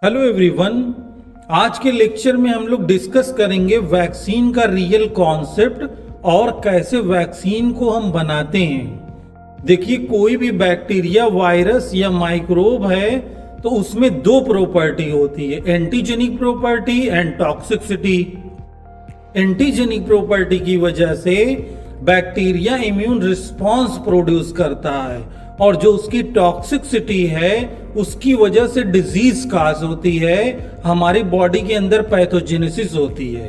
Hello everyone. आज के lecture में हम लोग डिस्कस करेंगे वैक्सीन का रियल कॉन्सेप्ट और कैसे वैक्सीन को हम बनाते हैं। देखिए, कोई भी बैक्टीरिया, वायरस या माइक्रोब है तो उसमें दो प्रॉपर्टी होती है, antigenic property and toxicity. Antigenic property की वजह से बैक्टीरिया इम्यून रिस्पॉन्स प्रोड्यूस करता है और जो उसकी टॉक्सिसिटी है उसकी वजह से डिजीज काज होती है, हमारी बॉडी के अंदर पैथोजेनेसिस होती है।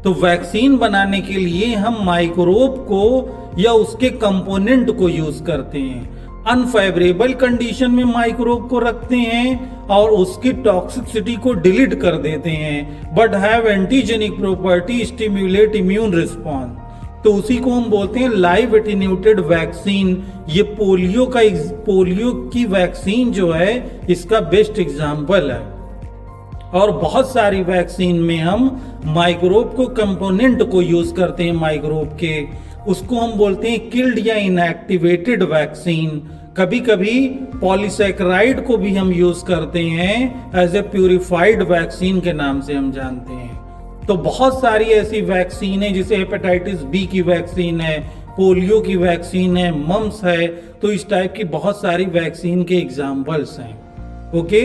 तो वैक्सीन बनाने के लिए हम माइक्रोब को या उसके कंपोनेंट को यूज करते हैं। अनफेवरेबल कंडीशन में माइक्रोब को रखते हैं और उसकी टॉक्सिसिटी को डिलीट कर देते हैं, but have antigenic property, stimulate immune response. तो उसी को हम बोलते हैं लाइव एटेन्यूएटेड वैक्सीन। ये पोलियो की वैक्सीन जो है इसका बेस्ट एग्जांपल है। और बहुत सारी वैक्सीन में हम माइक्रोब को कंपोनेंट को यूज करते हैं, माइक्रोब के, उसको हम बोलते हैं किल्ड या इनएक्टिवेटेड वैक्सीन। कभी कभी पॉलीसैकेराइड को भी हम यूज करते हैं एज ए प्यूरिफाइड वैक्सीन के नाम से हम जानते हैं। तो बहुत सारी ऐसी वैक्सीन है, जैसे हेपेटाइटिस बी की वैक्सीन है, पोलियो की वैक्सीन है, मम्स है। तो इस टाइप की बहुत सारी वैक्सीन के एग्जाम्पल्स हैं। ओके,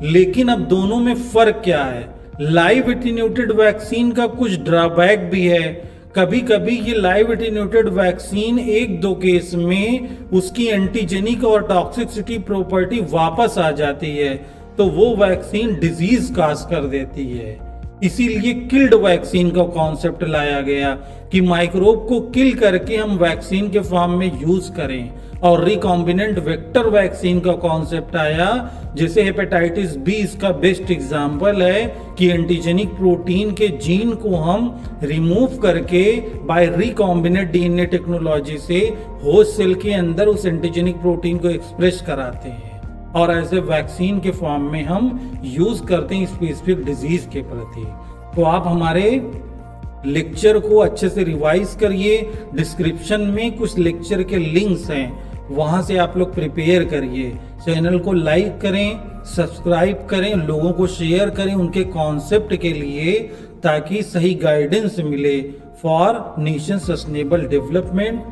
लेकिन अब दोनों में फर्क क्या है? लाइव एटेन्यूएटेड वैक्सीन का कुछ ड्रॉबैक भी है। कभी कभी ये लाइव एटेन्यूएटेड वैक्सीन एक दो केस में उसकी एंटीजेनिक और टॉक्सिसिटी प्रॉपर्टी वापस आ जाती है, तो वो वैक्सीन डिजीज काज कर देती है। इसीलिए किल्ड वैक्सीन का कॉन्सेप्ट लाया गया कि माइक्रोब को किल करके हम वैक्सीन के फॉर्म में यूज करें। और रिकॉम्बिनेंट वेक्टर वैक्सीन का कॉन्सेप्ट आया, जैसे हेपेटाइटिस बी इसका बेस्ट एग्जांपल है कि एंटीजेनिक प्रोटीन के जीन को हम रिमूव करके बाय रिकॉम्बिनेंट डीएनए टेक्नोलॉजी से होस्ट सेल के अंदर उस एंटीजेनिक प्रोटीन को एक्सप्रेस कराते हैं और ऐसे वैक्सीन के फॉर्म में हम यूज करते हैं स्पेसिफिक डिजीज के प्रति। तो आप हमारे लेक्चर को अच्छे से रिवाइज करिए। डिस्क्रिप्शन में कुछ लेक्चर के लिंक्स हैं, वहां से आप लोग प्रिपेयर करिए। चैनल को लाइक करें, सब्सक्राइब करें, लोगों को शेयर करें उनके कॉन्सेप्ट के लिए, ताकि सही गाइडेंस मिले फॉर नेशन सस्टेनेबल डेवलपमेंट।